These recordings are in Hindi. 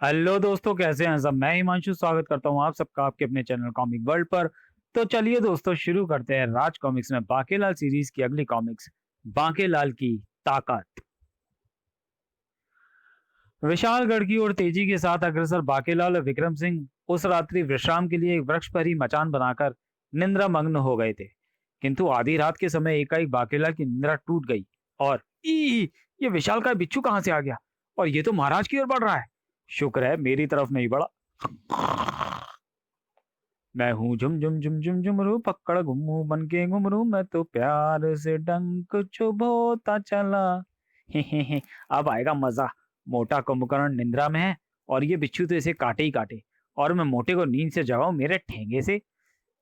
हेलो दोस्तों, कैसे हैं सब। मैं हिमांशु स्वागत करता हूं आप सबका आपके अपने चैनल कॉमिक वर्ल्ड पर। तो चलिए दोस्तों, शुरू करते हैं राज कॉमिक्स में बांकेलाल सीरीज की अगली कॉमिक्स, बांकेलाल की ताकत। विशालगढ़ की ओर तेजी के साथ अग्रसर बांकेलाल और विक्रम सिंह उस रात्रि विश्राम के लिए एक वृक्ष पर ही मचान बनाकर निंद्रा मग्न हो गए थे। किंतु आधी रात के समय एकाएक बांकेलाल की निंद्रा टूट गई और ये विशालकाय बिच्छू कहां से आ गया, और ये तो महाराज की ओर बढ़ रहा है। शुक्र है मेरी तरफ नहीं बढ़ा। मैं हूँ झुम झुम झुम झुम झुमरू पकड़ घुमू बन के घुमरू, मैं तो प्यार से डंक चुभोता चला। हे अब आएगा मजा। मोटा कुंभकर्ण निंद्रा में है और ये बिच्छू तो इसे काटे ही काटे, और मैं मोटे को नींद से जगाऊं मेरे ठेंगे से।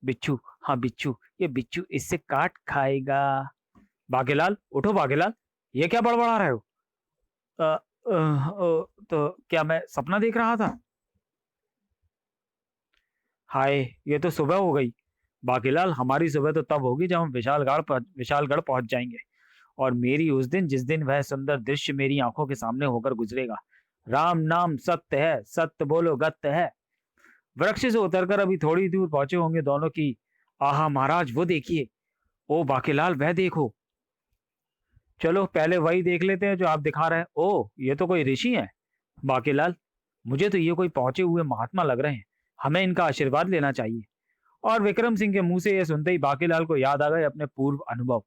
बिच्छू, हाँ बिच्छू, ये बिच्छू इससे काट खाएगा। बागेलाल उठो बागेलाल, ये क्या बड़बड़ा रहे हो। तो क्या मैं सपना देख रहा था। हाय, ये तो सुबह हो गई। बाकीलाल, हमारी सुबह तो तब होगी जब हम विशालगढ़ पहुंच जाएंगे, और मेरी उस दिन जिस दिन वह सुंदर दृश्य मेरी आंखों के सामने होकर गुजरेगा। राम नाम सत्य है, सत्य बोलो गत्य है। वृक्ष से उतरकर अभी थोड़ी दूर पहुंचे होंगे दोनों की। आहा महाराज, वो देखिए। ओ बाकीलाल, वह देखो। चलो पहले वही देख लेते हैं जो आप दिखा रहे हैं। ओ, ये तो कोई ऋषि है। बाकीलाल, मुझे तो ये कोई पहुंचे हुए महात्मा लग रहे हैं। हमें इनका आशीर्वाद लेना चाहिए। और विक्रम सिंह के मुंह से यह सुनते ही बाकीलाल को याद आ गए अपने पूर्व अनुभव।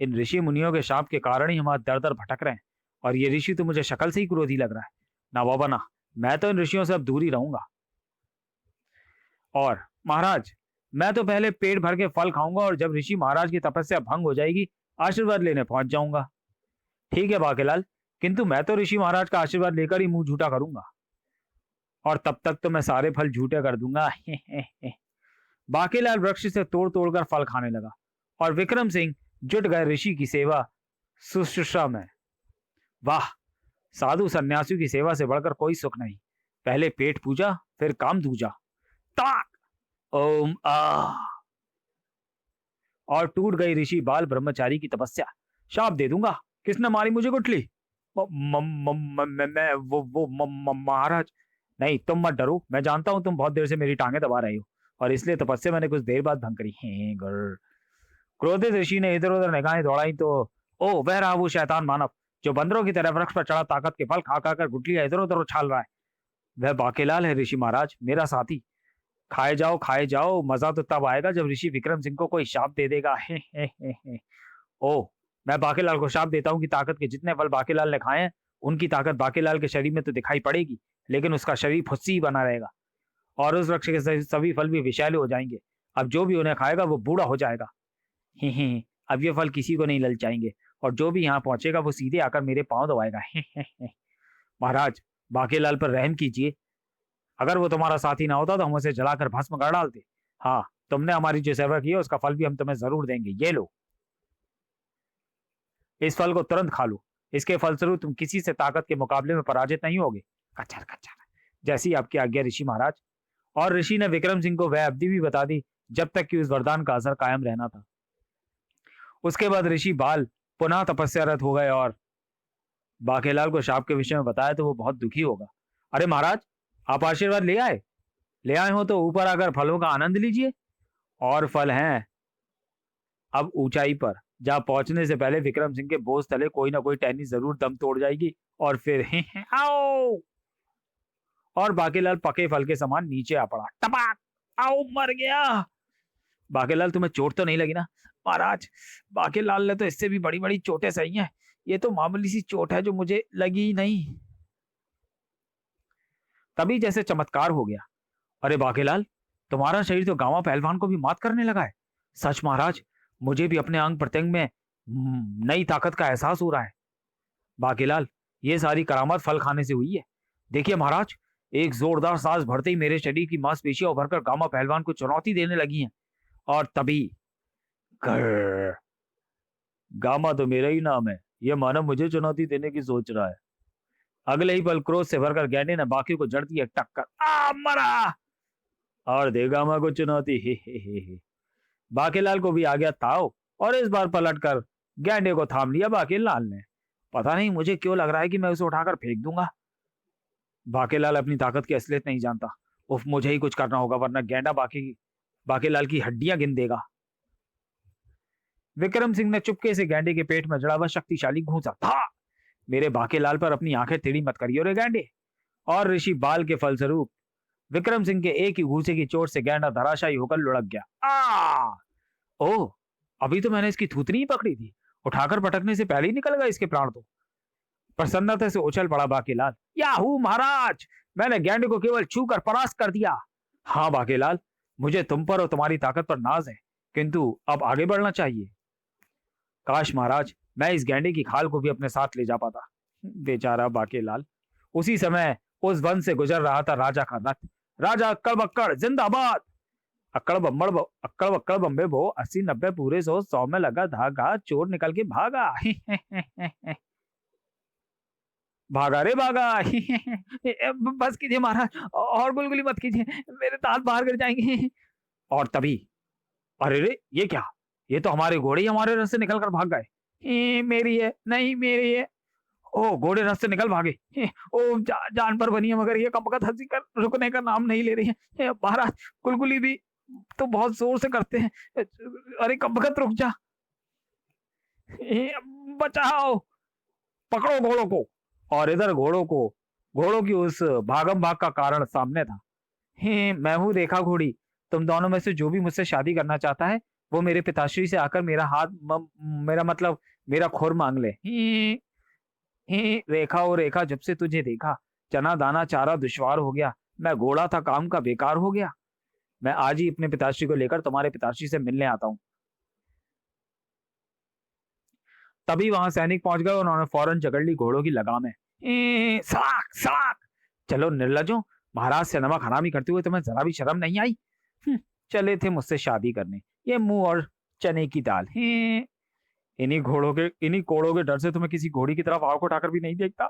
इन ऋषि मुनियों के शाप के कारण ही हमारे दर दर भटक रहे हैं, और ये ऋषि तो मुझे शक्ल से ही क्रोधी लग रहा है। ना बाबा ना, मैं तो इन ऋषियों से अब दूर ही रहूंगा। और महाराज, मैं तो पहले पेट भर के फल खाऊंगा, और जब ऋषि महाराज की तपस्या भंग हो जाएगी आशीर्वाद लेने पहुंच जाऊंगा। ठीक है बाकीलाल, किंतु मैं तो ऋषि महाराज का आशीर्वाद लेकर ही मुंह झूठा करूंगा, और तब तक तो मैं सारे फल झूठे कर दूंगा। बाकीलाल वृक्ष से तोड़ तोड़कर फल खाने लगा, और विक्रम सिंह जुट गए ऋषि की सेवा शुश्रूषा में। वाह, साधु सन्यासियों की सेवा से बढ़कर कोई सुख नहीं। पहले पेट पूजा, फिर काम दूजा। ताक, ओम आ। और टूट गई ऋषि बाल ब्रह्मचारी की तपस्या। शाप दे दूंगा। किसने मारी मुझे गुठली। मैं महाराज। नहीं, तुम मत डरो, मैं जानता हूं तुम बहुत देर से मेरी टांगे दबा रहे हो, और इसलिए तपस्या मैंने कुछ देर बाद भंग करी है। क्रोधित ऋषि ने इधर उधर निगाहें दौड़ाई तो ओ, वह रहा वो शैतान मानव जो बंदरों की तरह वृक्ष पर चढ़ा ताकत के फल खा खाकर गुठलियां इधर उधर उछाल रहा है। वह बाकेलाल है ऋषि महाराज, मेरा साथी। खाए जाओ, मजा तो तब आएगा जब ऋषि विक्रम सिंह को कोई शाप दे देगा। हे। ओ, मैं बाकेलाल को शाप देता हूँ कि ताकत के जितने फल बाकेलाल ने खाए हैं उनकी ताकत बाकेलाल के शरीर में तो दिखाई पड़ेगी, लेकिन उसका शरीर फुस्सी ही बना रहेगा, और उस वृक्ष के सभी फल भी विषैले हो जाएंगे। अब जो भी उन्हें खाएगा वो बूढ़ा हो जाएगा। ही। अब ये फल किसी को नहीं ललचाएंगे, और जो भी यहाँ पहुंचेगा वो सीधे आकर मेरे पांव दबाएगा। महाराज, बाकेलाल पर रहम कीजिए। अगर वो तुम्हारा साथी ना होता तो हम उसे जलाकर भस्म कर डालते। हाँ, तुमने हमारी जो सेवा की है उसका फल भी हम तुम्हें जरूर देंगे। ये लो, इस फल को तुरंत खा लो। इसके फलस्वरूप तुम किसी से ताकत के मुकाबले में पराजित नहीं होगे। कचर कचर, जैसी आपकी आज्ञा ऋषि महाराज। और ऋषि ने विक्रम सिंह को वह अवधि भी बता दी जब तक कि उस वरदान का असर कायम रहना था। उसके बाद ऋषि बाल पुनः तपस्यारत हो गए, और बाकेलाल को शाप के विषय में बताया तो वो बहुत दुखी होगा। अरे महाराज, आप आशीर्वाद ले आए। ले आए हो तो ऊपर आकर फलों का आनंद लीजिए। और फल हैं अब ऊंचाई पर, जहां पहुंचने से पहले विक्रम सिंह के बोझ तले कोई ना कोई टहनी जरूर दम तोड़ जाएगी, और फिर आओ। और बाकेलाल पके फल के समान नीचे आ पड़ा। टपाक, आओ, मर गया। बाकेलाल, तुम्हें चोट तो नहीं लगी ना। महाराज, बाकेलाल ने तो इससे भी बड़ी बड़ी चोटें सही हैं। ये तो मामूली सी चोट है जो मुझे लगी ही नहीं। तभी जैसे चमत्कार हो गया। अरे बाकेलाल, तुम्हारा शरीर तो गांवा पहलवान को भी मात करने लगा है। सच महाराज, मुझे भी अपने अंग प्रत्यंग में नई ताकत का एहसास हो रहा है। बाकेलाल, ये सारी करामत फल खाने से हुई है। देखिए महाराज, एक जोरदार सांस भरते ही मेरे शरीर की मांसपेशियां उभरकर गामा पहलवान को चुनौती देने लगी हैं। और तभी ग्रर, गामा तो मेरा ही नाम है, यह मानव मुझे चुनौती देने की सोच रहा है। अगले ही पल क्रोध से भरकर गैंडे ने बाकी को जड़ दी एक टक्कर। मरा। और दे गामा को चुनौती। हे। बाकेलाल को भी आ गया ताव, और इस बार पलटकर गैंडे को थाम लिया बाकेलाल ने। पता नहीं मुझे क्यों लग रहा है कि मैं उसे उठाकर फेंक दूंगा। बाकेलाल अपनी ताकत की असलियत नहीं जानता। उफ, मुझे ही कुछ करना होगा वरना गैंडा बाकेलाल की हड्डियां गिन देगा। विक्रम सिंह ने चुपके से गैंडे के पेट में जड़ा हुआ शक्तिशाली घूंसा था। मेरे बाकेलाल पर अपनी आंखें टेढ़ी मत करियो रे गैंडे। और ऋषि बाल के फलस्वरूप विक्रम सिंह के एक ही घूसे की चोट से गैंडा धराशायी होकर लुढ़क गया। ओह, अभी तो मैंने इसकी थूथनी ही पकड़ी थी, उठाकर पटकने से पहले ही निकल गए इसके प्राण तो। प्रसन्नता से उछल पड़ा बाकेलाल। याहू महाराज, मैंने गैंडे को केवल छू कर परास्त कर दिया। हाँ बाकेलाल, मुझे तुम पर और तुम्हारी ताकत पर नाज है, किंतु अब आगे बढ़ना चाहिए। काश महाराज, मैं इस गैंडे की खाल को भी अपने साथ ले जा पाता। बेचारा बाकेलाल। उसी समय उस वन से गुजर रहा था राजा का रथ। राजा अक्कड़ बक्कड़ जिंदाबाद। अक्कड़ बक्कड़ बम्बे बो, 80 90 पूरे 100 में लगा धागा, चोर निकल के भागा। भागा रे भागा। बस कीजिए महाराज, और गुलगुली मत कीजिए, मेरे दांत बाहर गिर जाएंगे। और तभी, अरे रे ये क्या, ये तो हमारे घोड़े ही हमारे रथ से निकल कर भाग गए। मेरी है नहीं, मेरी है। ओ, घोड़े रथ से निकल भागे। ओ, जान पर बनी है, मगर ये कब हंसी कर रुकने का नाम नहीं ले रही है। महाराज, गुलगुली भी तो बहुत जोर से करते हैं। अरे कब रुक जा। बचाओ, पकड़ो घोड़ों को। और इधर घोड़ों की उस भागम भाग का कारण सामने था। मैं हूँ रेखा घोड़ी, तुम दोनों में से जो भी मुझसे शादी करना चाहता है वो मेरे पिताश्री से आकर मेरा मतलब मेरा खुर मांग ले। रेखा, ओ रेखा, जब से तुझे देखा चना दाना चारा दुश्वार हो गया। मैं घोड़ा था, काम का बेकार हो गया। मैं आज ही अपने पिताश्री को लेकर तुम्हारे पिताश्री से मिलने आता हूँ। तभी वहां सैनिक पहुंच गए, उन्होंने फौरन जकड़ ली घोड़ों की लगामें। साक साक। चलो निर्लजों, महाराज से नमक हरामी करते हुए तुम्हें जरा भी शर्म नहीं आई। चले थे मुझसे शादी करने, ये मुंह और चने की दाल। इन्हीं कोड़ों के डर से तुम्हें किसी घोड़ी की तरफ आंख उठाकर भी नहीं देखता।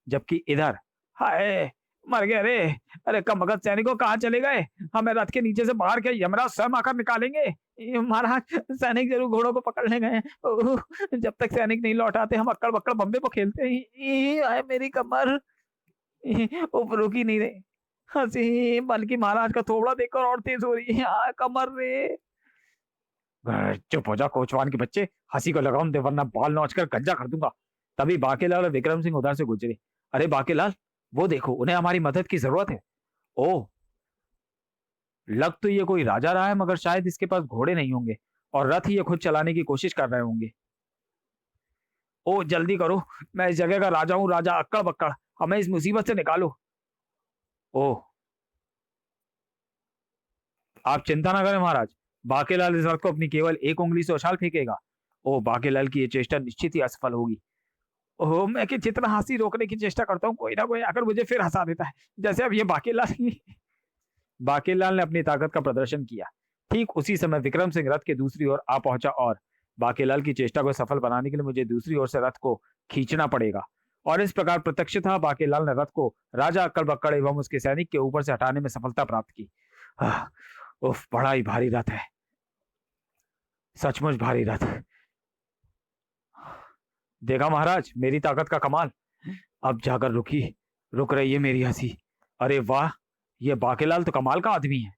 जबकि इधर, हाय मर गए रे। अरे कमबख्त सैनिकों, कहाँ चले गए? हमें रथ के नीचे से बाहर के यमराज स्वयं आकर निकालेंगे। महाराज, सैनिक जरूर घोड़ों को पकड़ने गए हैं। जब तक सैनिक नहीं लौट आते हम अक्कड़ बक्कड़ बम्बे को खेलते हैं। आए मेरी कमर। रुक ही नहीं रहे हंसी, बल्कि महाराज का थोबड़ा देखकर और तेज हो रही है। कमर रे। चुप हो जा कोचवान के बच्चे, हंसी को लगाम दे वरना बाल नोच कर गंजा कर दूंगा। तभी बाकेलाल और विक्रम सिंह उधर से गुजरे। अरे बाकेलाल, वो देखो, उन्हें हमारी मदद की जरूरत है। ओह, लग तो ये कोई राजा रहा है, मगर शायद इसके पास घोड़े नहीं होंगे और रथ ही ये खुद चलाने की कोशिश कर रहे होंगे। ओ जल्दी करो, मैं इस जगह का राजा हूँ, राजा अक्कड़ बक्कड़, हमें इस मुसीबत से निकालो। ओह, आप चिंता ना करें महाराज, बाकेलाल इस रथ को अपनी केवल एक उंगली से उछाल फेंकेगा। ओ, बाकेलाल की ये चेष्टा निश्चित ही असफल होगी। ओह, मैं कि जितना हंसी रोकने की चेष्टा करता हूँ, कोई ना कोई आकर मुझे फिर हंसा देता है, जैसे अब ये बाकेलाल। बाकेलाल ने अपनी ताकत का प्रदर्शन किया। ठीक उसी समय विक्रम सिंह रथ के दूसरी ओर आ पहुंचा और बाकेलाल की चेष्टा को सफल बनाने के लिए मुझे दूसरी ओर से रथ को खींचना पड़ेगा। और इस प्रकार प्रत्यक्षतः बाकेलाल ने रथ को राजा अक्कड़ बक्कड़ एवं उसके सैनिक के ऊपर से हटाने में सफलता प्राप्त की। उफ, बड़ा ही भारी रथ है, सचमुच भारी रथ। देखा महाराज, मेरी ताकत का कमाल। अब जाकर रुक रही है मेरी हंसी। अरे वाह, ये बाकेलाल तो कमाल का आदमी है।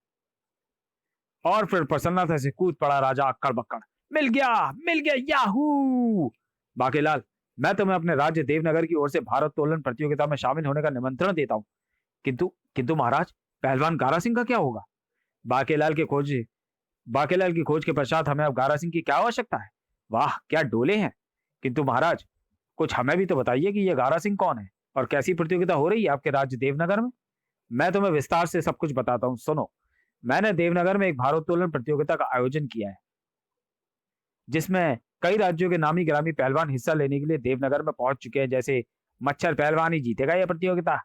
और फिर प्रसन्नता से कूद पड़ा राजा अक्कड़ बक्कड़। मिल गया याहू। बाकेलाल, मैं तुम्हें अपने राज्य देवनगर की ओर से भारत तोलन प्रतियोगिता में शामिल होने का निमंत्रण देता हूँ। किंतु किंतु महाराज, पहलवान गारा सिंह का क्या होगा? बाकेलाल की खोज के पश्चात हमें अब गारा सिंह की क्या आवश्यकता है? वाह क्या डोले हैं। किंतु महाराज, कुछ हमें भी तो बताइए कि यह गारा सिंह कौन है और कैसी प्रतियोगिता हो रही है आपके राज्य देवनगर में। मैं तुम्हें विस्तार से सब कुछ बताता हूँ, सुनो। मैंने देवनगर में एक भारोत्तोलन प्रतियोगिता का आयोजन किया है, जिसमें कई राज्यों के नामी गिरामी पहलवान हिस्सा लेने के लिए देवनगर में पहुंच चुके हैं। जैसे मच्छर पहलवान ही जीतेगा यह प्रतियोगिता।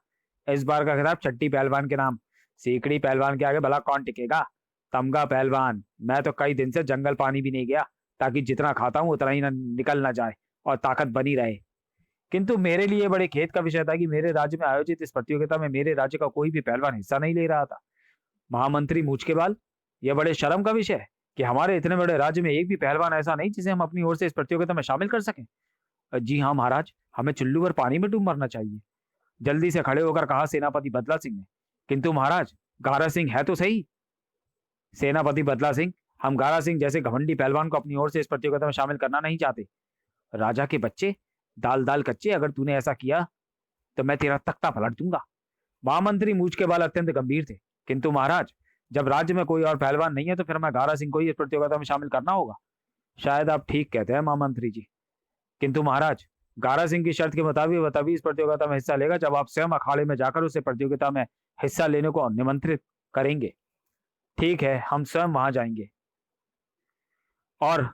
इस बार का खिताब चट्टी पहलवान के नाम। सीकड़ी पहलवान के आगे भला कौन टिकेगा? तमगा पहलवान, मैं तो कई दिन से जंगल पानी भी नहीं गया, ताकि जितना खाता हूं उतना ही निकल ना जाए और ताकत बनी रहे। किंतु मेरे लिए बड़े खेद का विषय था कि मेरे राज्य में आयोजित इस प्रतियोगिता में मेरे राज्य का कोई भी पहलवान हिस्सा नहीं ले रहा था। महामंत्री मूछ के बाल, यह बड़े शर्म का विषय है कि हमारे इतने बड़े राज्य में एक भी पहलवान ऐसा नहीं जिसे हम अपनी ओर से इस प्रतियोगिता में शामिल कर सकें। जी हाँ महाराज, हमें चुल्लू पर पानी में डूब मरना चाहिए। जल्दी से खड़े होकर कहा सेनापति बदला सिंह ने। किंतु महाराज, गारा सिंह है तो सही। सेनापति बदला सिंह, हम गारा सिंह जैसे घमंडी पहलवान को अपनी ओर से इस प्रतियोगिता में शामिल करना नहीं चाहते। राजा के बच्चे, दाल दाल कच्चे, अगर तूने ऐसा किया तो मैं तेरा तख्ता पलट दूंगा। महामंत्री मूछ के बाल अत्यंत गंभीर थे। किंतु महाराज, जब राज्य में कोई और पहलवान नहीं है तो फिर मैं गारा सिंह को ही इस प्रतियोगिता में शामिल करना होगा। शायद आप ठीक कहते हैं महामंत्री जी। किंतु महाराज, गारा सिंह की शर्त के मुताबिक वह तभी इस प्रतियोगिता में हिस्सा लेगा जब आप स्वयं अखाड़े में जाकर उसे प्रतियोगिता में हिस्सा लेने को निमंत्रित करेंगे। ठीक है, हम स्वयं वहां जाएंगे। और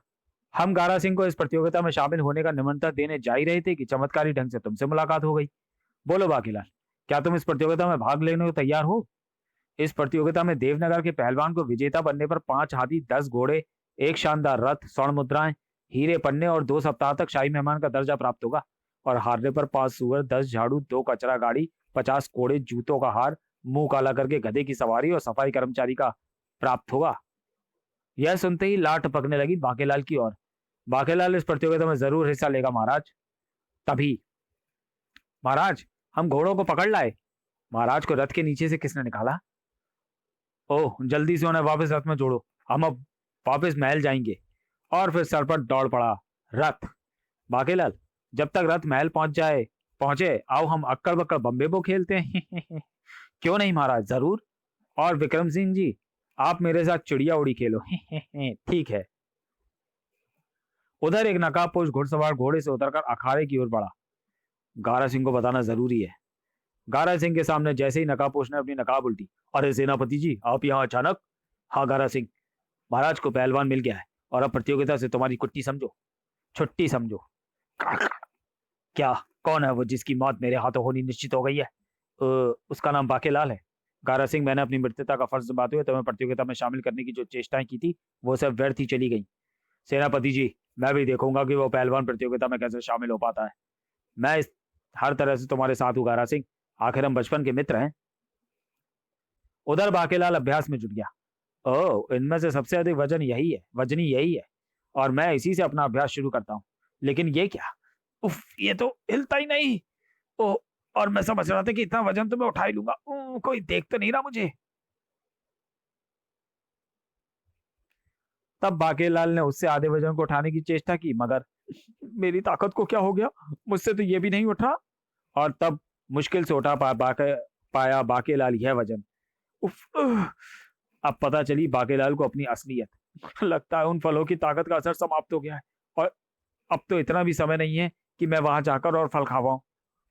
हम गारा सिंह को इस प्रतियोगिता में शामिल होने का निमंत्रण देने जा ही रहे थे कि चमत्कारी ढंग से तुमसे मुलाकात हो गई। बोलो बाकीलाल, क्या तुम इस प्रतियोगिता में भाग लेने को तैयार हो? इस प्रतियोगिता में देवनगर के पहलवान को विजेता बनने पर 5 हाथी, 10 घोड़े, एक शानदार रथ, स्वर्ण मुद्राएं, हीरे पन्ने और 2 सप्ताह तक शाही मेहमान का दर्जा प्राप्त होगा। और हारने पर 5 सुअर, 10 झाड़ू, 2 कचरा गाड़ी, 50 कोड़े, जूतों का हार, मुंह काला करके गधे की सवारी और सफाई कर्मचारी का प्राप्त होगा। यह सुनते ही लाट पकने लगी बाकेलाल की ओर। बाकेलाल इस प्रतियोगिता में जरूर हिस्सा लेगा महाराज। तभी, महाराज, हम घोड़ों को पकड़ लाए। महाराज को रथ के नीचे से किसने निकाला? ओह, जल्दी से उन्हें वापस रथ में जोड़ो, हम अब वापस महल जाएंगे। और फिर सर पर दौड़ पड़ा रथ। बाकेलाल, जब तक रथ महल पहुंचे आओ हम अक्कड़ बक्कड़ बम्बे बो खेलते हैं। क्यों नहीं महाराज, जरूर। और विक्रम सिंह जी, आप मेरे साथ चिड़िया उड़ी खेलो। ठीक है। उधर एक नकाबपोश घुड़सवार घोड़े से उतरकर अखाड़े की ओर बढ़ा। गारा सिंह को बताना जरूरी है। गारा सिंह के सामने जैसे ही नकाबपोश ने अपनी नकाब उल्टी। अरे सेनापति जी, आप यहाँ अचानक? हाँ गारा सिंह, महाराज को पहलवान मिल गया है और अब प्रतियोगिता से तुम्हारी छुट्टी समझो। क्या? कौन है वो जिसकी मौत मेरे हाथों होनी निश्चित हो गई है? उसका नाम बाकेलाल है। गारा सिंह, मैंने अपनी मित्रता का फर्ज निभाते हुए तुम्हें प्रतियोगिता में शामिल करने की जो चेष्टाएं की थी वो सब व्यर्थ ही चली गई। सेनापति जी, मैं भी देखूंगा कि वो पहलवान प्रतियोगिता में कैसे शामिल हो पाता है। मैं इस हर तरह से तुम्हारे साथ हूँ गारा सिंह, आखिर हम बचपन के मित्र हैं। उधर बाकेलाल अभ्यास में जुट गया। ओह, इनमें से सबसे अधिक वजनी यही है और मैं इसी से अपना अभ्यास शुरू करता हूँ। लेकिन ये क्या? उफ, ये तो हिलता ही नहीं। ओह, और मैं समझ रहा था कि इतना वजन तो मैं उठा ही लूंगा। कोई देख तो नहीं रहा मुझे। तब बाकेलाल ने उससे आधे वजन को उठाने की चेष्टा की, मगर मेरी ताकत को क्या हो गया, मुझसे तो ये भी नहीं उठा। और तब मुश्किल से उठा पाया बाकेलाल यह वजन। उफ, अब पता चली बाकेलाल को अपनी असलियत। लगता है उन फलों की ताकत का असर समाप्त हो गया है और अब तो इतना भी समय नहीं है कि मैं वहां जाकर और फल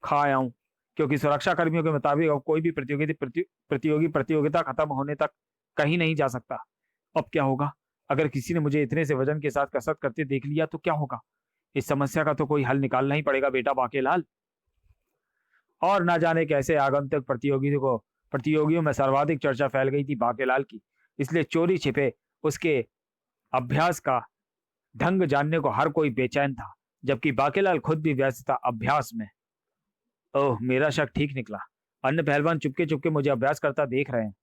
खा आऊं, क्योंकि सुरक्षा कर्मियों के मुताबिक अब कोई भी प्रतियोगी प्रतियोगिता खत्म होने तक कहीं नहीं जा सकता। अब क्या होगा? अगर किसी ने मुझे इतने से वजन के साथ कसरत करते देख लिया तो क्या होगा? इस समस्या का तो कोई हल निकालना ही पड़ेगा बेटा बाकेलाल। और ना जाने कैसे आगंतुक प्रतियोगियों में सर्वाधिक चर्चा फैल गई थी बाकेलाल की, इसलिए चोरी छिपे उसके अभ्यास का ढंग जानने को हर कोई बेचैन था, जबकि बाकेलाल खुद भी व्यस्त था अभ्यास में। ओह, मेरा शक ठीक निकला। अन्य पहलवान चुपके चुपके मुझे अभ्यास करता देख रहे हैं।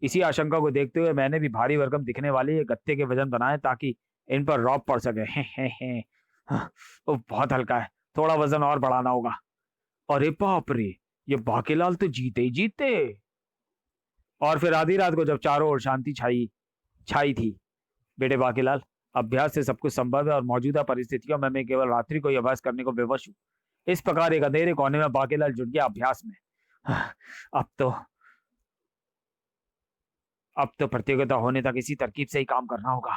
इसी आशंका को देखते हुए मैंने भी भारी भरकम दिखने वाले ये गत्ते के वजन बनाए ताकि इन पर रौब पड़ सके। हे। ओह, बहुत हल्का है, थोड़ा वजन और बढ़ाना होगा। अरे बाप रे, ये बाकेलाल तो जीते ही जीते। और फिर आधी रात को जब चारों ओर शांति छाई थी। बेटे बाकेलाल, अभ्यास से सब कुछ संभव है और मौजूदा परिस्थितियों में मैं केवल रात्रि को ही अभ्यास करने को विवश हूँ। इस प्रकार एक अंधेरे कोने में बाकेलाल जुट गया अभ्यास में। अब तो प्रतियोगिता होने तक इसी तरकीब से ही काम करना होगा।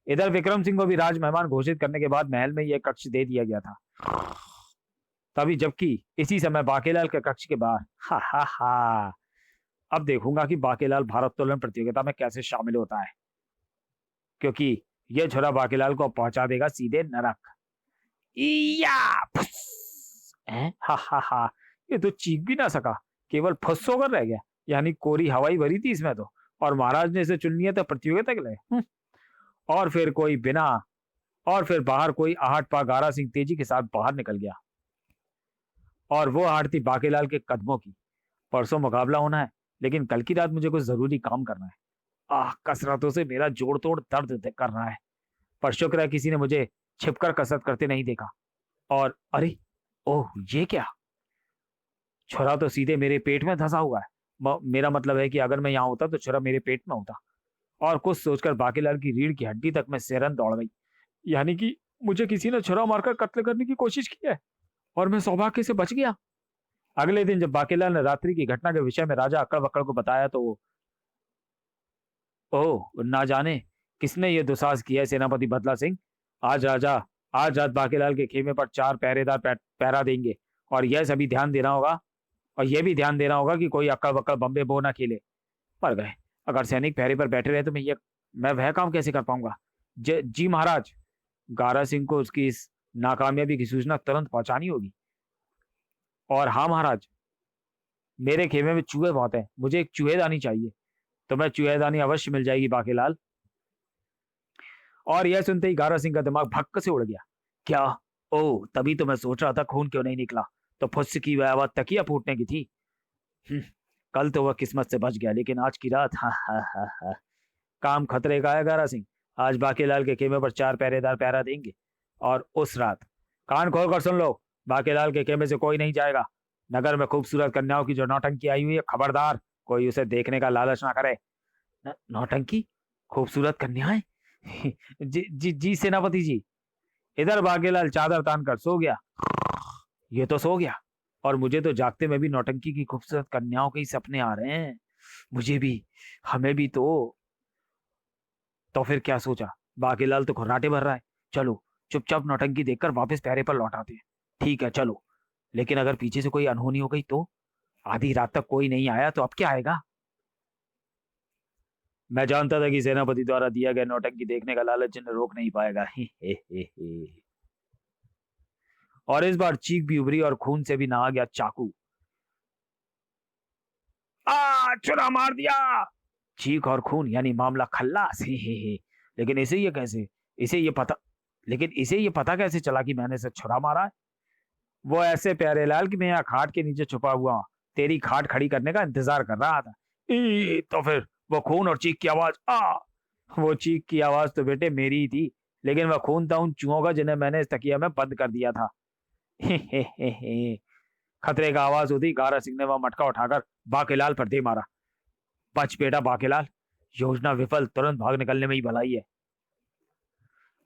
इधर विक्रम सिंह को भी राज मेहमान घोषित करने के बाद महल में यह कक्ष दे दिया गया था। तभी जबकि इसी समय बाकेलाल के कक्ष के बाहर, हा, अब देखूंगा कि बाकेलाल भारोत्तोलन प्रतियोगिता में कैसे शामिल होता है, क्योंकि यह छुरा बाकेलाल को पहुंचा देगा सीधे नरक। हा, ये तो चीख भी ना सका, केवल फुस होकर रह गया। यानी कोरी हवाई भरी थी इसमें तो, और महाराज ने इसे चुन लिया था प्रतियोगिता के लिए। और फिर बाहर कोई आहट पा गारा सिंह तेजी के साथ बाहर निकल गया। और वो आहट थी बाकेलाल के कदमों की। परसों मुकाबला होना है, लेकिन कल की रात मुझे कुछ जरूरी काम करना है। कसरतों से मेरा जोड़ तोड़ दर्द कर रहा है, पर शुक्र है किसी ने मुझे छिपकर कसरत करते नहीं देखा। और अरे, ओह, ये क्या? छुरा तो सीधे मेरे पेट में धंसा हुआ है। मेरा मतलब है कि अगर मैं यहाँ होता तो छुरा मेरे पेट में होता। और कुछ सोचकर बाकीलाल की रीढ़ की हड्डी तक में सिरन दौड़ गई। यानी कि मुझे किसी ने छुरा मारकर कत्ल करने की कोशिश की है और मैं सौभाग्य से बच गया। अगले दिन जब बाकीलाल ने रात्रि की घटना के विषय में राजा अक्कड़ बक्कड़ को बताया तो ओह ना जाने किसने ये दुसाहस किया है सेनापति बदला सिंह। आज राजा आज रात बाकीलाल के खेमे पर 4 पहरेदार पहरा देंगे। और यह सभी ध्यान देना होगा और यह भी ध्यान देना होगा कि कोई अक्कड़ बक्कड़ बम्बे बो ना खेले। पर गए अगर सैनिक पहरे पर बैठे रहे तो मैं वह काम कैसे कर पाऊंगा। जी महाराज। गारा सिंह को उसकी इस नाकामयाबी की सूचना तुरंत पहुंचानी होगी। और हाँ महाराज, मेरे खेमे में चूहे बहुत हैं, मुझे एक चूहेदानी चाहिए। तो मैं चूहेदानी अवश्य मिल जाएगी बाकीलाल। और यह सुनते ही गारा सिंह का दिमाग भक्क से उड़ गया। क्या? ओ तभी तो मैं सोच रहा था खून क्यों नहीं निकला। तो फुस्स की वह आवाज तकिया फूटने की थी। कल तो वह किस्मत से बच गया, लेकिन आज की रात हा हा हा हा काम खतरे का है गारा सिंह। आज बाकीलाल के खेमे पर 4 पहरेदार पहरा देंगे। और उस रात कान खोल कर सुन लो, बाकीलाल के खेमे से कोई नहीं जाएगा। नगर में खूबसूरत कन्याओं की जो नौटंकी आई हुई है, खबरदार कोई उसे देखने का लालच ना करे। नौटंकी? खूबसूरत कन्याएं? जी सेनापति जी। इधर बाकीलाल चादर तान कर सो गया। ये तो सो गया और मुझे तो जागते में भी नौटंकी की खूबसूरत कन्याओं के ही सपने आ रहे हैं। मुझे भी, हमें भी तो फिर क्या सोचा, बाकीलाल तो खर्राटे भर रहा है। चलो चुपचाप नौटंकी देखकर वापस पैरे पर लौट आते हैं। ठीक है चलो। लेकिन अगर पीछे से कोई अनहोनी हो गई तो? आधी रात तक कोई नहीं आया तो अब क्या आएगा? मैं जानता था कि सेनापति द्वारा दिया गया नौटंकी देखने का लालच जिन्हें रोक नहीं पाएगा। और इस बार चीख भी उभरी और खून से भी नहा गया चाकू। छुरा मार दिया। चीख और खून यानी मामला खल्लास। लेकिन इसे ये पता कैसे चला कि मैंने इसे छुरा मारा है? वो ऐसे प्यारे लाल कि मैं यहाँ खाट के नीचे छुपा हुआ तेरी खाट खड़ी करने का इंतजार कर रहा था। तो फिर वो खून और चीख की आवाज। वो चीख की आवाज तो बेटे मेरी ही थी, लेकिन वह खून था उन चूहों का जिन्हें मैंने इस तकिया में बंद कर दिया था। खतरे का आवाज होती गारा सिंह ने वह मटका उठाकर बाकीलाल पर दे मारा। बच बेटा बाकीलाल, योजना विफल, तुरंत भाग निकलने में ही भलाई है।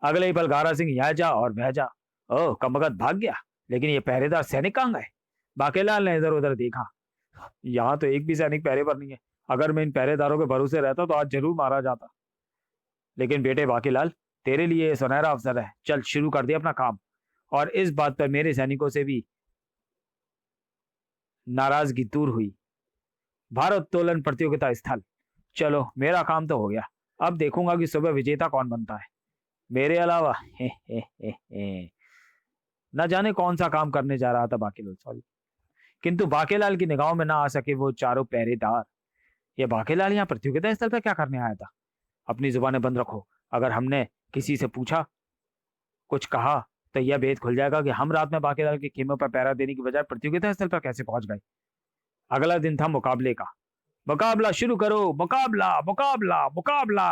अगले ही पल गारा सिंह यहाँ जा और वह जा। ओह कमबख्त भाग गया, लेकिन ये पहरेदार सैनिक कहाँ गए? बाकीलाल ने इधर उधर देखा। यहाँ तो एक भी सैनिक पहरे पर नहीं है। अगर मैं इन पहरेदारों के भरोसे रहता तो आज जरूर मारा जाता। लेकिन बेटे बाकीलाल, तेरे लिए ये सुनहरा अवसर है। चल शुरू कर दे अपना काम। और इस बात पर मेरे सैनिकों से भी नाराजगी दूर हुई। भारोत्तोलन प्रतियोगिता स्थल। चलो मेरा काम तो हो गया। अब देखूंगा कि सुबह विजेता कौन बनता है मेरे अलावा। न जाने कौन सा काम करने जा रहा था बाकीलाल, सॉरी। किंतु बाकीलाल की निगाहों में ना आ सके वो चारों पहरेदार। ये बाकीलाल यहाँ प्रतियोगिता स्थल पर क्या करने आया था? अपनी जुबानें बंद रखो। अगर हमने किसी से पूछा, कुछ कहा, तो यह भेद खुल जाएगा कि हम रात में बाकीलाल के खेमे पर पहरा देने की बजाय प्रतियोगिता स्थल पर कैसे पहुंच गए। अगला दिन था मुकाबले का। मुकाबला शुरू करो, मुकाबला मुकाबला मुकाबला।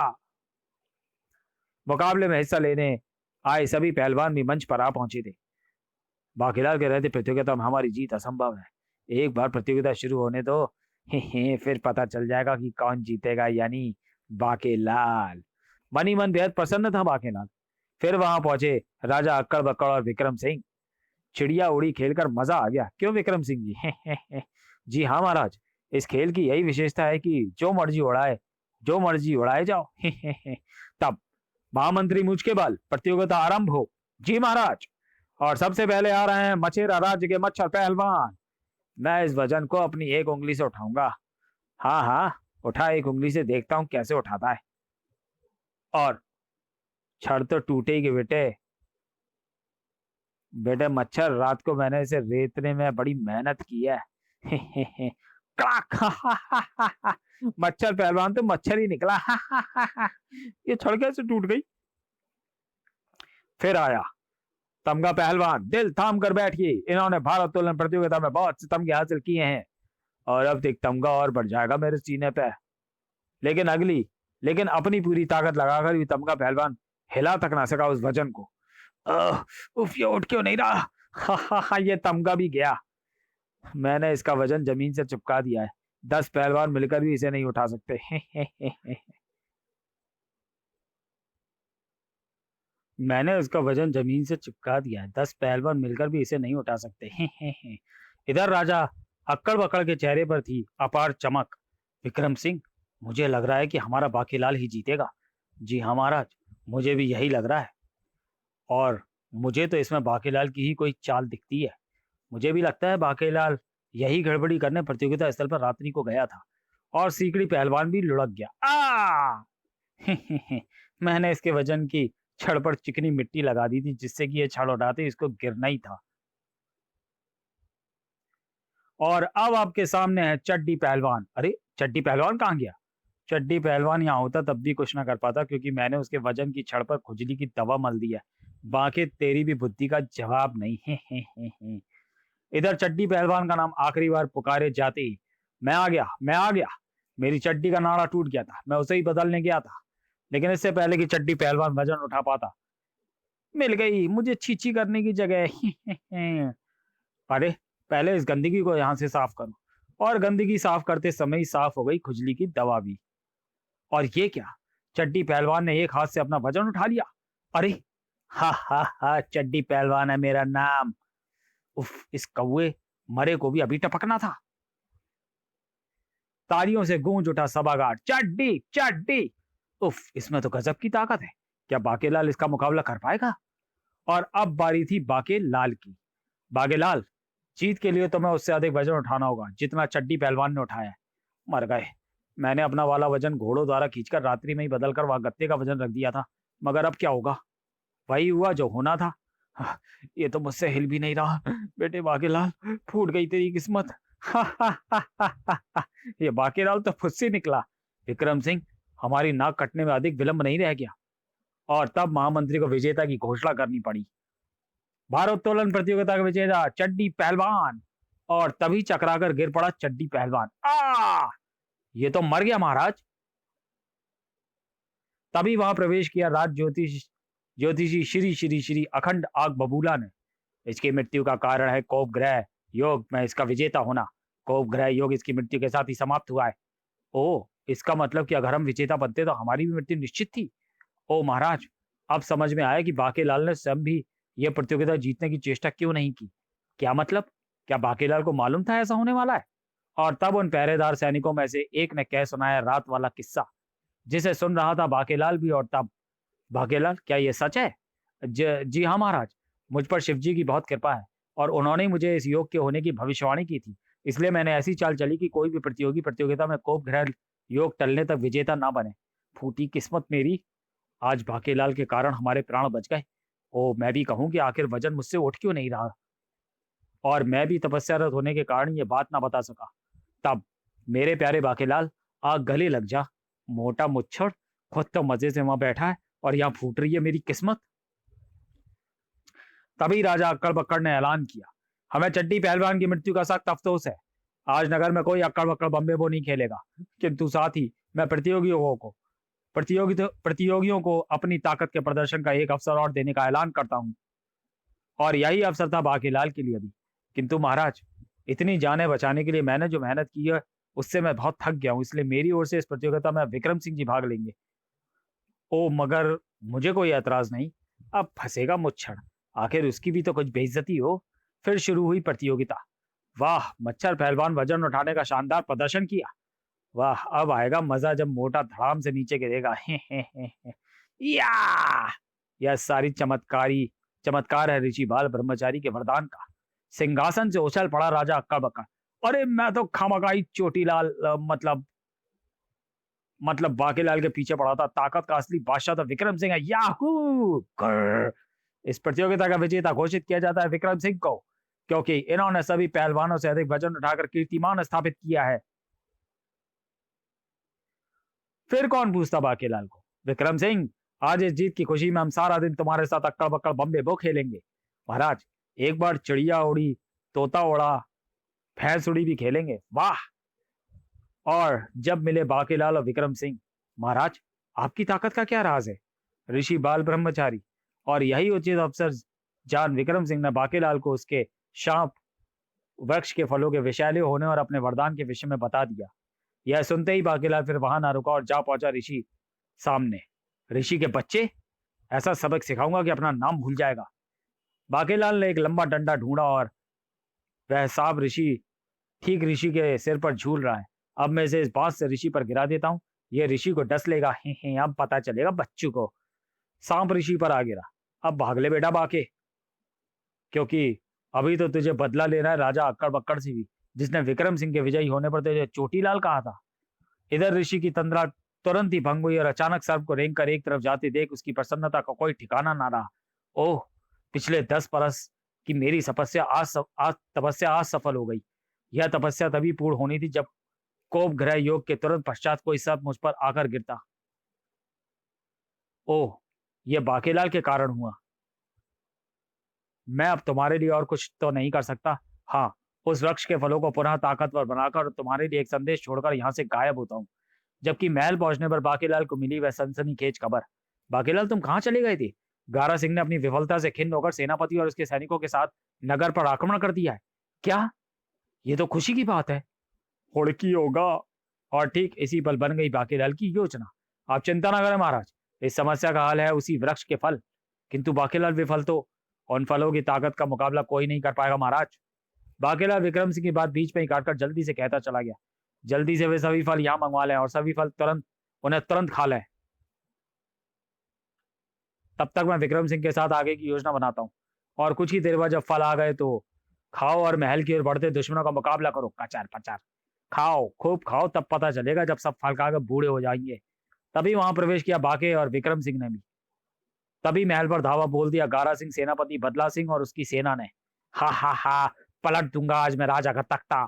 मुकाबले में हिस्सा लेने आए सभी पहलवान भी मंच पर आ पहुंचे थे। बाकीलाल के रहते प्रतियोगिता में हमारी जीत असंभव है। एक बार प्रतियोगिता शुरू होने दो, फिर पता चल जाएगा कि कौन जीतेगा, यानी बाकीलाल। मनी मन बेहद प्रसन्न था बाकीलाल। फिर वहां पहुंचे राजा अक्कड़ बक्कड़ और विक्रम सिंह। चिड़िया उड़ी खेलकर मजा आ गया, क्यों विक्रम सिंह जी? जी हाँ महाराज, इस खेल की यही विशेषता है कि जो मर्जी उड़ाए जाओ। तब महामंत्री मुझ के बल प्रतियोगिता आरंभ हो। जी महाराज। और सबसे पहले आ रहे हैं मछेरा राज्य के मच्छर पहलवान। मैं इस वजन को अपनी एक उंगली से उठाऊंगा। हाँ हाँ उठा, एक उंगली से देखता हूं कैसे उठाता है। और छड़ तो टूटेगी बेटे। बेटे मच्छर, रात को मैंने इसे रेतने में बड़ी मेहनत की है। मच्छर पहलवान तो मच्छर ही निकला। ये छड़ कैसे टूट गई? फिर आया तमगा पहलवान। दिल थाम कर बैठिए, इन्होंने भारोत्तोलन प्रतियोगिता में बहुत से तमगे हासिल किए हैं और अब एक तमगा और बढ़ जाएगा मेरे सीने पे। लेकिन अपनी पूरी ताकत लगाकर भी तमगा पहलवान हिला तक ना सका उस वजन को। उफ, ये उठ क्यों नहीं रहा? ये तमगा भी गया। मैंने इसका वजन जमीन से चिपका दिया है। 10 पहलवान मिलकर भी इसे नहीं उठा सकते। मैंने उसका वजन जमीन से चिपका दिया है। 10 पहलवान मिलकर भी इसे नहीं उठा सकते। इधर राजा अक्कड़ बक्कड़ के चेहरे पर थी अपार चमक। विक्रम सिंह, मुझे लग रहा है कि हमारा बाकीलाल ही जीतेगा। जी हाँ महाराज, मुझे भी यही लग रहा है। और मुझे तो इसमें बाकीलाल की ही कोई चाल दिखती है। मुझे भी लगता है बाकीलाल यही गड़बड़ी करने प्रतियोगिता स्थल पर रात्रि को गया था और सीकड़ी पहलवान भी लुढ़क गया। मैंने इसके वजन की छड़ पर चिकनी मिट्टी लगा दी थी, जिससे कि ये छड़ उठाते इसको गिरना ही था। और अब आपके सामने है चड्डी पहलवान। अरे, चड्डी पहलवान कहाँ गया? चड्डी पहलवान यहाँ होता तब भी कुछ ना कर पाता, क्योंकि मैंने उसके वजन की छड़ पर खुजली की दवा मल दी है। बाकी तेरी भी बुद्धि का जवाब नहीं। इधर चड्डी पहलवान का नाम आखिरी बार पुकारे जाते ही मैं आ गया, मैं आ गया। मेरी चड्डी का नाड़ा टूट गया था, मैं उसे ही बदलने गया था, लेकिन इससे पहले कि चड्डी पहलवान वजन उठा पाता, मिल गई मुझे छीछी करने की जगह। अरे, पहले इस गंदगी को यहाँ से साफ करो। और गंदगी साफ करते समय ही साफ हो गई खुजली की दवा भी। और ये क्या, चड्डी पहलवान ने एक हाथ से अपना वजन उठा लिया। अरे, हा हा हा, चड्डी पहलवान है मेरा नाम। उफ, इस कौवे मरे को भी अभी टपकना था। तालियों से गूंज उठा सभागार, चड्डी चड्डी। उफ, इसमें तो गजब की ताकत है। क्या बाकेलाल इसका मुकाबला कर पाएगा? और अब बारी थी बाकेलाल की। बाकेलाल, जीत के लिए तुम्हें उससे अधिक वजन उठाना होगा जितना चड्डी पहलवान ने उठाया है। मर गए। मैंने अपना वाला वजन घोड़ों द्वारा खींचकर रात्रि में ही बदलकर वहां गत्ते का वजन रख दिया था, मगर अब क्या होगा? वही हुआ जो होना था। हाँ, ये तो मुझसे हिल भी नहीं रहा। बेटे बाकेलाल, फूट गई तेरी किस्मत। ये बाकेलाल तो खुद से निकला। विक्रम सिंह, हमारी नाक कटने में अधिक विलंब नहीं रह गया। और तब महामंत्री को विजेता की घोषणा करनी पड़ी। भारोत्तोलन प्रतियोगिता का विजेता चड्डी पहलवान। और तभी चकराकर गिर पड़ा चड्डी पहलवान। ये तो मर गया महाराज। तभी वहां प्रवेश किया राज ज्योतिषी श्री श्री श्री अखंड आग बबूला ने। इसकी मृत्यु का कारण है कोप ग्रह योग में इसका विजेता होना। कोप ग्रह योग इसकी मृत्यु के साथ ही समाप्त हुआ है। ओ, इसका मतलब कि अगर हम विजेता बनते तो हमारी भी मृत्यु निश्चित थी। ओ महाराज, अब समझ में आया कि बाकेलाल ने स्वयं भी यह प्रतियोगिता जीतने की चेष्टा क्यों नहीं की। क्या मतलब? क्या बाकेलाल को मालूम था ऐसा होने वाला है? और तब उन पहरेदार सैनिकों में से एक ने कह सुनाया रात वाला किस्सा, जिसे सुन रहा था बाकेलाल भी। और तब, बाकेलाल, क्या ये सच है? जी हाँ महाराज, मुझ पर शिव जी की बहुत कृपा है और उन्होंने ही मुझे इस योग के होने की भविष्यवाणी की थी। इसलिए मैंने ऐसी चाल चली कि कोई भी प्रतियोगी प्रतियोगिता में कोप ग्रह योग टलने तक विजेता ना बने। फूटी किस्मत मेरी। आज बाकेलाल के कारण हमारे प्राण बच गए। ओ, मैं भी कहूँ कि आखिर वजन मुझसे उठ क्यों नहीं रहा। और मैं भी तपस्यारत होने के कारण ये बात ना बता सका। तब, मेरे प्यारे बाकेलाल, आग गले लग जा। मोटा मुच्छड़ खुद तो मजे से वहां बैठा है और यहाँ फूट रही है मेरी किस्मत। तभी राजा अक्कड़ बक्कड़ ने ऐलान किया, हमें चड्डी पहलवान की मृत्यु का सख्त अफसोस है। आज नगर में कोई अक्कड़ बक्कड़ बम्बे बो नहीं खेलेगा, किंतु साथ ही मैं प्रतियोगियों को अपनी ताकत के प्रदर्शन का एक अवसर और देने का ऐलान करता हूँ। और यही अवसर था बाकीलाल के लिए भी। किंतु महाराज, इतनी जानें बचाने के लिए मैंने जो मेहनत की है उससे मैं बहुत थक गया हूँ, इसलिए मेरी ओर से इस प्रतियोगिता में विक्रम सिंह जी भाग लेंगे। ओ, मगर मुझे कोई ऐतराज नहीं। अब फंसेगा मुच्छड़, आखिर उसकी भी तो कुछ बेइज्जती हो। फिर शुरू हुई प्रतियोगिता। वाह, मच्छर पहलवान वजन उठाने का शानदार प्रदर्शन किया। वाह, अब आएगा मजा जब मोटा धड़ाम से नीचे गिरेगा। या यह सारी चमत्कार है ऋषि बाल ब्रह्मचारी के वरदान का। सिंहासन से उछल पड़ा राजा अक्कड़ बक्कड़। अरे, मैं तो खामगाई चोटीलाल, मतलब बाकीलाल के पीछे पड़ा था। ताकत का असली बादशाह तो विक्रम सिंह है। याहू! ग्रर! इस प्रतियोगिता का विजेता घोषित किया जाता है विक्रम सिंह को, क्योंकि इन्होंने सभी पहलवानों से अधिक वजन उठाकर कीर्तिमान स्थापित किया है। फिर कौन पूछता बाकीलाल को? विक्रम सिंह, आज इस जीत की खुशी में हम सारा दिन तुम्हारे साथ अक्कड़ बक्कड़ बम्बे बो खेलेंगे। महाराज, एक बार चिड़िया उड़ी, तोता उड़ा, भैंस उड़ी भी खेलेंगे। वाह! और जब मिले बाकीलाल और विक्रम सिंह, महाराज, आपकी ताकत का क्या राज है? ऋषि बाल ब्रह्मचारी। और यही उचित अवसर जान विक्रम सिंह ने बाकीलाल को वृक्ष के फलों के विषैले होने और अपने वरदान के विषय में बता दिया। यह सुनते ही बाकीलाल फिर वहां ना रुका और जा पहुंचा ऋषि सामने। ऋषि के बच्चे, ऐसा सबक सिखाऊंगा कि अपना नाम भूल जाएगा। बाकीलाल ने एक लंबा डंडा ढूंढा और वह सांप ठीक ऋषि के सिर पर झूल रहा है। अब मैं इसे इस बात से ऋषि पर गिरा देता हूँ, यह ऋषि को डस लेगा। हे अब पता चलेगा बच्चों को। सांप ऋषि पर आ गिरा। अब भाग ले बेटा बाके, क्योंकि अभी तो तुझे बदला लेना है राजा अक्कड़ बक्कड़ से भी, जिसने विक्रम सिंह के विजयी होने पर तुझे चोटीलाल कहा था। इधर ऋषि की तंद्रा तुरंत ही भंग हुई और अचानक सर्प को रेंग कर एक तरफ जाते देख उसकी प्रसन्नता का कोई ठिकाना ना रहा। ओह, पिछले 10 बरस की मेरी तपस्या आज सफल हो गई। यह तपस्या तभी पूर्ण होनी थी जब कोप ग्रह योग के तुरंत पश्चात कोई सर्प मुझ पर आकर गिरता। ओह, यह बाकेलाल के कारण हुआ। मैं अब तुम्हारे लिए और कुछ तो नहीं कर सकता। हाँ, उस वृक्ष के फलों को पुनः ताकतवर बनाकर तुम्हारे लिए एक संदेश छोड़कर यहाँ से गायब होता हूँ। जबकि महल पहुंचने पर बाकीलाल को मिली वह सनसनीखेज खबर। बाकीलाल, तुम कहाँ चले गए थे? गारा सिंह ने अपनी विफलता से खिन्न होकर सेनापति और उसके सैनिकों के साथ नगर पर आक्रमण कर दिया है। क्या? ये तो खुशी की बात है। हुड़की होगा। और ठीक इसी पल बन गई बाकीलाल की योजना। आप चिंता ना करें महाराज, इस समस्या का हल है उसी वृक्ष के फल। किंतु बाकीलाल विफल तो उन फलों की ताकत का मुकाबला कोई नहीं कर पाएगा महाराज। बाकीलाल विक्रम सिंह की बात बीच में ही काटकर जल्दी से कहता चला गया। जल्दी से वे सभी फल यहाँ मंगवा लें और सभी फल उन्हें तुरंत खा लें। तब तक मैं विक्रम सिंह के साथ आगे की योजना बनाता हूँ। और कुछ ही देर बाद जब फल आ गए तो खाओ और महल की ओर बढ़ते दुश्मनों का मुकाबला करो। कचार पचार खाओ, खूब खाओ, तब पता चलेगा जब सब फल खाकर बूढ़े हो जाएंगे। तभी वहां प्रवेश किया बाके और विक्रम सिंह ने भी। तभी महल पर धावा बोल दिया गारा सिंह, सेनापति बदला सिंह और उसकी सेना ने। हा हा हा, पलट दूंगा आज मैं राजा का तख्ता।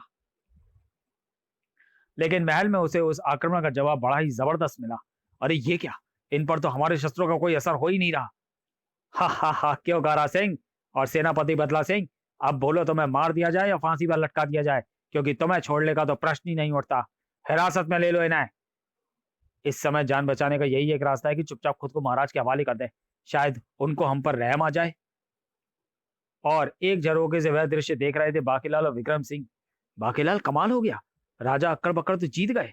लेकिन महल में उसे उस आक्रमण का जवाब बड़ा ही जबरदस्त मिला। अरे ये क्या, इन पर तो हमारे शस्त्रों का कोई असर हो ही नहीं रहा। हा हा हा, क्यों गारा सिंह और सेनापति बदला सिंह, अब बोलो तुम्हें मार दिया जाए या फांसी पर लटका दिया जाए, क्योंकि तुम्हें छोड़ने का तो प्रश्न ही नहीं उठता। हिरासत में ले लो इन्हें। इस समय जान बचाने का यही एक रास्ता है कि चुपचाप खुद को महाराज के हवाले कर दे, शायद उनको हम पर रहम आ जाए। और एक झरोके से वह दृश्य देख रहे थे बाकीलाल और विक्रम सिंह। बाकीलाल, कमाल हो गया, राजा अक्कड़ बक्कड़ तो जीत गए।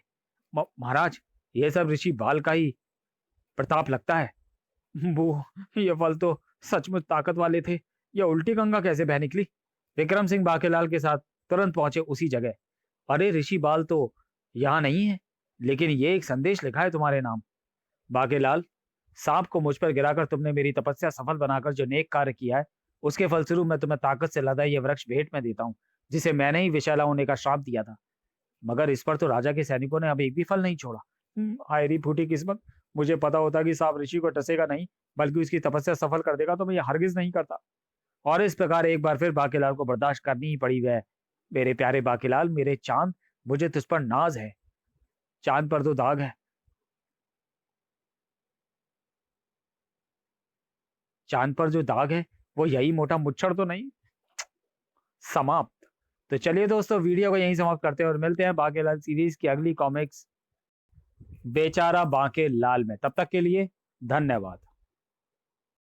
महाराज, ये सब ऋषि बाल का ही प्रताप लगता है। वो ये फल तो सचमुच ताकत वाले थे। ये उल्टी गंगा कैसे बह निकली? विक्रम सिंह बाकीलाल के साथ तुरंत पहुंचे उसी जगह। अरे ऋषि बाल तो यहाँ नहीं है, लेकिन ये एक संदेश लिखा है तुम्हारे नाम। बाकीलाल, सांप को मुझ पर गिराकर तुमने मेरी तपस्या सफल बनाकर जो नेक कार्य किया है, उसके फलस्वरूप मैं तुम्हें ताकत से लदा ये वृक्ष भेंट में देता हूँ, जिसे मैंने ही विषैला होने का श्राप दिया था। मगर इस पर तो राजा के सैनिकों ने अब एक भी फल नहीं छोड़ा। हायरी फूटी किस्मत, मुझे पता होता कि सांप ऋषि को टसेगा नहीं बल्कि उसकी तपस्या सफल कर देगा तो मैं ये हरगिज नहीं करता। और इस प्रकार एक बार फिर बाकीलाल को बर्दाश्त करनी ही पड़ी। वह, मेरे प्यारे बाकीलाल, मेरे चांद, मुझे तुझ पर नाज है। चांद पर तो दाग है। चांद पर जो दाग है वो यही मोटा मुच्छर तो नहीं। समाप्त। तो चलिए दोस्तों, वीडियो को यहीं समाप्त करते हैं और मिलते हैं बाकीलाल सीरीज की अगली कॉमिक्स बेचारा बांके लाल में। तब तक के लिए धन्यवाद।